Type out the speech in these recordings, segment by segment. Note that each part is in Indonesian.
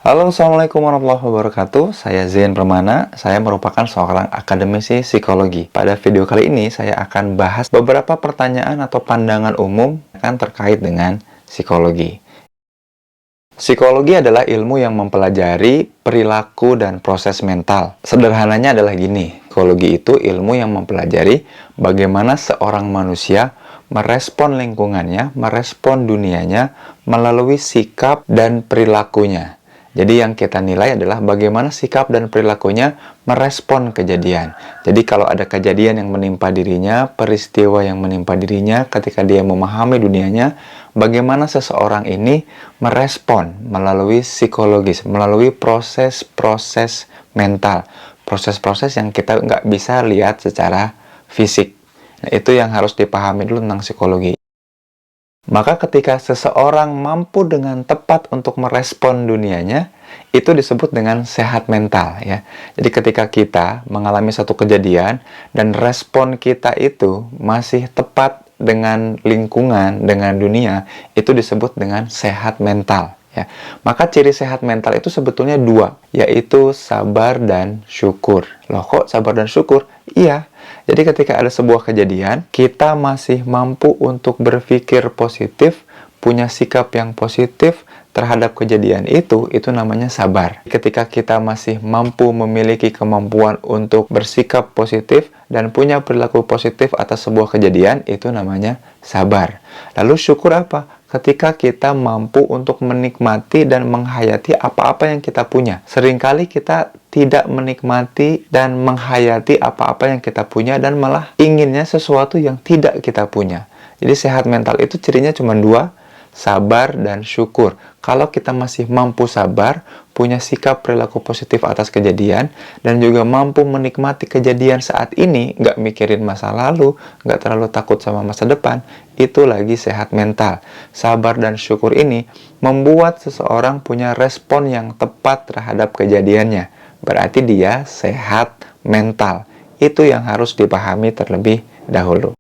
Halo, Assalamualaikum warahmatullahi wabarakatuh. Saya Zain Permana. Saya merupakan seorang akademisi psikologi. Pada video kali ini, saya akan bahas beberapa pertanyaan atau pandangan umum yang terkait dengan psikologi. Psikologi adalah ilmu yang mempelajari perilaku dan proses mental. Sederhananya adalah gini, psikologi itu ilmu yang mempelajari bagaimana seorang manusia merespon lingkungannya, merespon dunianya melalui sikap dan perilakunya. Jadi yang kita nilai adalah bagaimana sikap dan perilakunya merespon kejadian. Jadi kalau ada kejadian yang menimpa dirinya, peristiwa yang menimpa dirinya ketika dia memahami dunianya, bagaimana seseorang ini merespon melalui psikologis, melalui proses-proses mental. Proses-proses yang kita nggak bisa lihat secara fisik. Nah, itu yang harus dipahami dulu tentang psikologi. Maka ketika seseorang mampu dengan tepat untuk merespon dunianya, itu disebut dengan sehat mental ya. Jadi ketika kita mengalami satu kejadian dan respon kita itu masih tepat dengan lingkungan, dengan dunia, itu disebut dengan sehat mental ya. Maka ciri sehat mental itu sebetulnya dua, yaitu sabar dan syukur. Loh, kok sabar dan syukur? Iya. Jadi ketika ada sebuah kejadian, kita masih mampu untuk berpikir positif, punya sikap yang positif terhadap kejadian itu namanya sabar. Ketika kita masih mampu memiliki kemampuan untuk bersikap positif dan punya perilaku positif atas sebuah kejadian, itu namanya sabar. Lalu syukur apa? Ketika kita mampu untuk menikmati dan menghayati apa-apa yang kita punya. Seringkali kita tidak menikmati dan menghayati apa-apa yang kita punya dan malah inginnya sesuatu yang tidak kita punya. Jadi sehat mental itu cirinya cuma dua, sabar dan syukur. Kalau kita masih mampu sabar, punya sikap perilaku positif atas kejadian, dan juga mampu menikmati kejadian saat ini, nggak mikirin masa lalu, nggak terlalu takut sama masa depan, itu lagi sehat mental. Sabar dan syukur ini membuat seseorang punya respon yang tepat terhadap kejadiannya. Berarti dia sehat mental. Itu yang harus dipahami terlebih dahulu.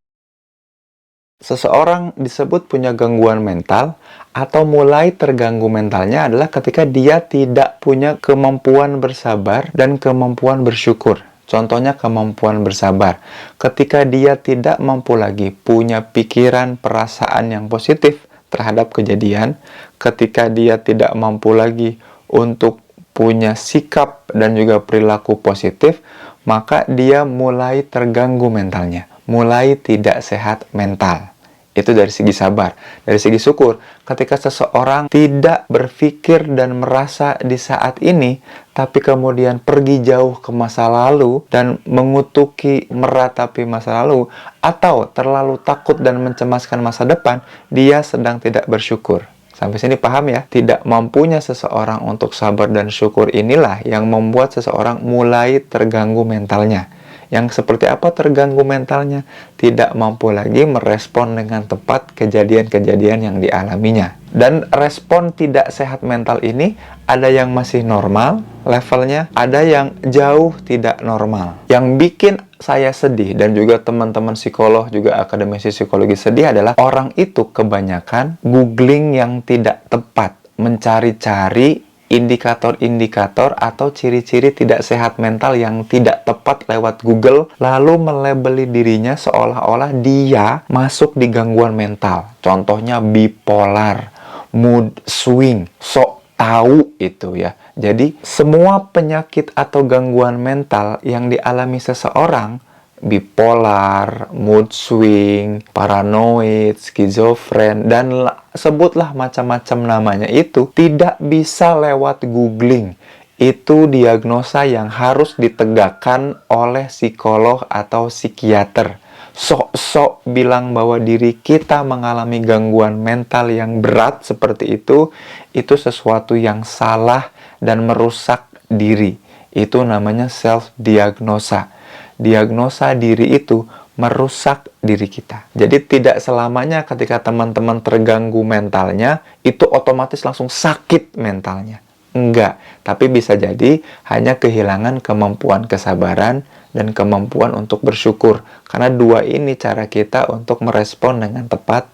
Seseorang disebut punya gangguan mental atau mulai terganggu mentalnya adalah ketika dia tidak punya kemampuan bersabar dan kemampuan bersyukur. Contohnya kemampuan bersabar. Ketika dia tidak mampu lagi punya pikiran, perasaan yang positif terhadap kejadian, ketika dia tidak mampu lagi untuk punya sikap dan juga perilaku positif, maka dia mulai terganggu mentalnya, mulai tidak sehat mental. Itu dari segi sabar. Dari segi syukur, ketika seseorang tidak berpikir dan merasa di saat ini, tapi kemudian pergi jauh ke masa lalu dan mengutuki, meratapi masa lalu, atau terlalu takut dan mencemaskan masa depan, dia sedang tidak bersyukur. Sampai sini paham ya? Tidak mampunya seseorang untuk sabar dan syukur inilah yang membuat seseorang mulai terganggu mentalnya. Yang seperti apa terganggu mentalnya? Tidak mampu lagi merespon dengan tepat kejadian-kejadian yang dialaminya. Dan respon tidak sehat mental ini ada yang masih normal levelnya, ada yang jauh tidak normal. Yang bikin saya sedih dan juga teman-teman psikolog, juga akademisi psikologi sedih adalah orang itu kebanyakan googling yang tidak tepat, mencari-cari indikator-indikator atau ciri-ciri tidak sehat mental yang tidak tepat lewat Google, lalu melabeli dirinya seolah-olah dia masuk di gangguan mental. Contohnya bipolar, mood swing, sok tahu itu ya. Jadi semua penyakit atau gangguan mental yang dialami seseorang, bipolar, mood swing, paranoid, skizofren, dan sebutlah macam-macam namanya, itu tidak bisa lewat googling. Itu diagnosa yang harus ditegakkan oleh psikolog atau psikiater. Sok-sok bilang bahwa diri kita mengalami gangguan mental yang berat seperti itu sesuatu yang salah dan merusak diri. Itu namanya self-diagnosa. Diagnosa diri itu merusak diri kita. Jadi tidak selamanya ketika teman-teman terganggu mentalnya, itu otomatis langsung sakit mentalnya. Enggak, tapi bisa jadi hanya kehilangan kemampuan kesabaran dan kemampuan untuk bersyukur. Karena dua ini cara kita untuk merespon dengan tepat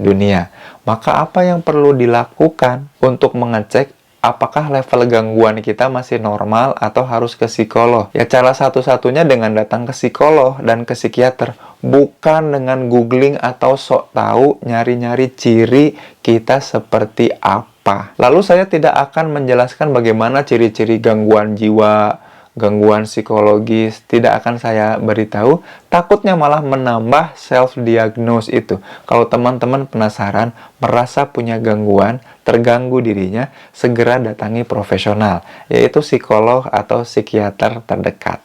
dunia. Maka apa yang perlu dilakukan untuk mengecek apakah level gangguan kita masih normal atau harus ke psikolog? Ya, cara satu-satunya dengan datang ke psikolog dan ke psikiater, bukan dengan googling atau sok tahu nyari-nyari ciri kita seperti apa. Lalu saya tidak akan menjelaskan bagaimana ciri-ciri gangguan jiwa, gangguan psikologis, tidak akan saya beritahu, takutnya malah menambah self-diagnose itu. Kalau teman-teman penasaran, merasa punya gangguan, terganggu dirinya, segera datangi profesional, yaitu psikolog atau psikiater terdekat.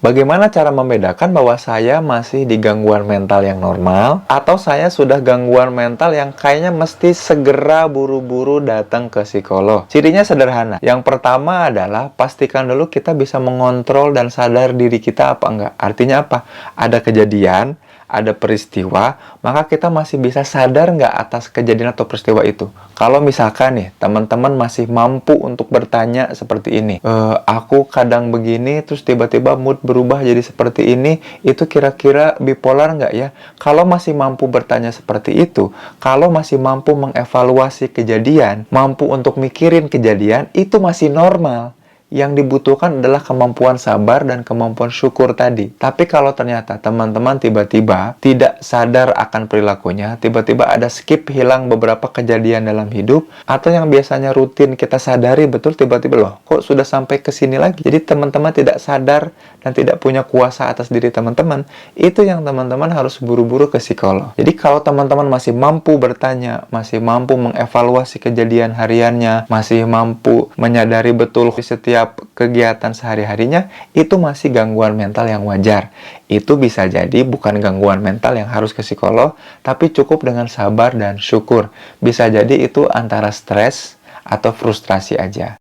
Bagaimana cara membedakan bahwa saya masih di gangguan mental yang normal atau saya sudah gangguan mental yang kayaknya mesti segera buru-buru datang ke psikolog? Cirinya sederhana. Yang pertama adalah pastikan dulu kita bisa mengontrol dan sadar diri kita apa enggak. Artinya apa? Ada kejadian, ada peristiwa, maka kita masih bisa sadar nggak atas kejadian atau peristiwa itu. Kalau misalkan nih, teman-teman masih mampu untuk bertanya seperti ini, aku kadang begini, terus tiba-tiba mood berubah jadi seperti ini, itu kira-kira bipolar nggak ya? Kalau masih mampu bertanya seperti itu, kalau masih mampu mengevaluasi kejadian, mampu untuk mikirin kejadian, itu masih normal. Yang dibutuhkan adalah kemampuan sabar dan kemampuan syukur tadi. Tapi kalau ternyata teman-teman tiba-tiba tidak sadar akan perilakunya, tiba-tiba ada skip hilang beberapa kejadian dalam hidup, atau yang biasanya rutin kita sadari betul, tiba-tiba loh, kok sudah sampai ke sini lagi? Jadi teman-teman tidak sadar dan tidak punya kuasa atas diri teman-teman, itu yang teman-teman harus buru-buru ke psikolog. Jadi kalau teman-teman masih mampu bertanya, masih mampu mengevaluasi kejadian hariannya, masih mampu menyadari betul setiap kegiatan sehari-harinya, itu masih gangguan mental yang wajar. Itu bisa jadi bukan gangguan mental yang harus ke psikolog, tapi cukup dengan sabar dan syukur. Bisa jadi itu antara stres atau frustrasi aja.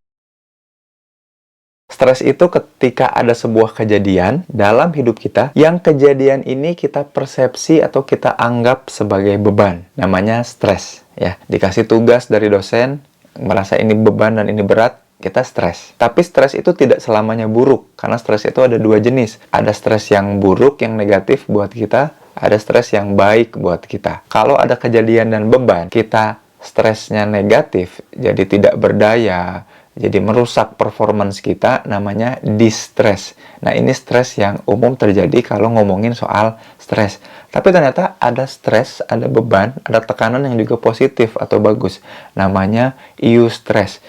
Stres itu ketika ada sebuah kejadian dalam hidup kita, yang kejadian ini kita persepsi atau kita anggap sebagai beban. Namanya stres. Ya, dikasih tugas dari dosen, merasa ini beban dan ini berat, kita stres. Tapi stres itu tidak selamanya buruk, karena stres itu ada dua jenis. Ada stres yang buruk, yang negatif buat kita, ada stres yang baik buat kita. Kalau ada kejadian dan beban, kita stresnya negatif, jadi tidak berdaya, jadi merusak performance kita, namanya distress. Nah, ini stres yang umum terjadi kalau ngomongin soal stres. Tapi ternyata ada stres, ada beban, ada tekanan yang juga positif atau bagus. Namanya eustress.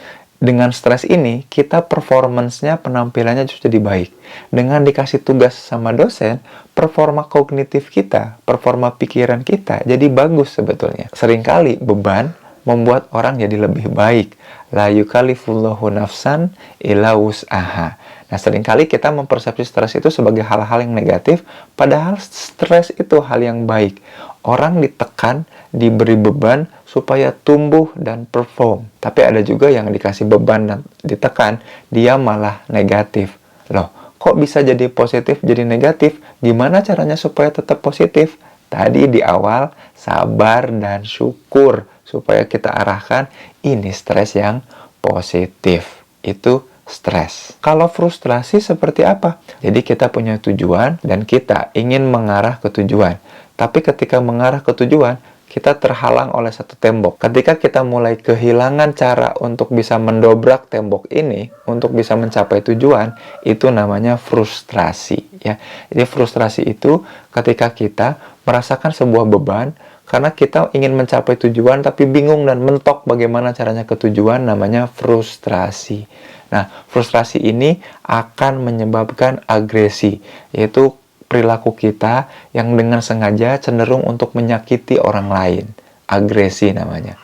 Dengan stres ini, kita performance-nya, penampilannya justru jadi baik. Dengan dikasih tugas sama dosen, performa kognitif kita, performa pikiran kita jadi bagus sebetulnya. Seringkali beban membuat orang jadi lebih baik. La yukallifullahu nafsan illa wus'aha. Nah, seringkali kita mempersepsi stres itu sebagai hal-hal yang negatif, padahal stres itu hal yang baik. Orang ditekan, diberi beban supaya tumbuh dan perform. Tapi ada juga yang dikasih beban dan ditekan, dia malah negatif. Loh, kok bisa jadi positif, jadi negatif? Gimana caranya supaya tetap positif? Tadi di awal, sabar dan syukur. Supaya kita arahkan, ini stres yang positif. Itu stres. Kalau frustrasi seperti apa? Jadi kita punya tujuan dan kita ingin mengarah ke tujuan. Tapi ketika mengarah ke tujuan, kita terhalang oleh satu tembok. Ketika kita mulai kehilangan cara untuk bisa mendobrak tembok ini, untuk bisa mencapai tujuan, itu namanya frustrasi. Ya. Jadi frustrasi itu ketika kita merasakan sebuah beban, karena kita ingin mencapai tujuan, tapi bingung dan mentok bagaimana caranya ke tujuan, namanya frustrasi. Nah, frustrasi ini akan menyebabkan agresi, yaitu perilaku kita yang dengan sengaja cenderung untuk menyakiti orang lain. Agresi namanya.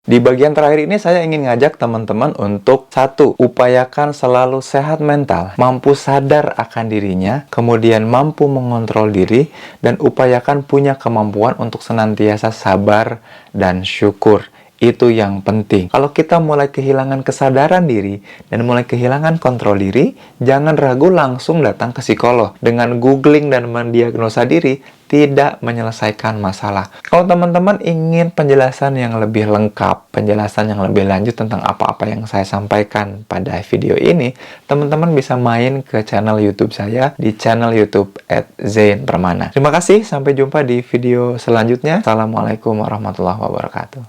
Di bagian terakhir ini saya ingin ngajak teman-teman untuk satu, upayakan selalu sehat mental, mampu sadar akan dirinya, kemudian mampu mengontrol diri, dan upayakan punya kemampuan untuk senantiasa sabar dan syukur. Itu yang penting. Kalau kita mulai kehilangan kesadaran diri dan mulai kehilangan kontrol diri, jangan ragu langsung datang ke psikolog. Dengan googling dan mendiagnosa diri, tidak menyelesaikan masalah. Kalau teman-teman ingin penjelasan yang lebih lengkap, penjelasan yang lebih lanjut tentang apa-apa yang saya sampaikan pada video ini, teman-teman bisa main ke channel YouTube saya di channel YouTube @zainpermana. Terima kasih, sampai jumpa di video selanjutnya. Assalamualaikum warahmatullahi wabarakatuh.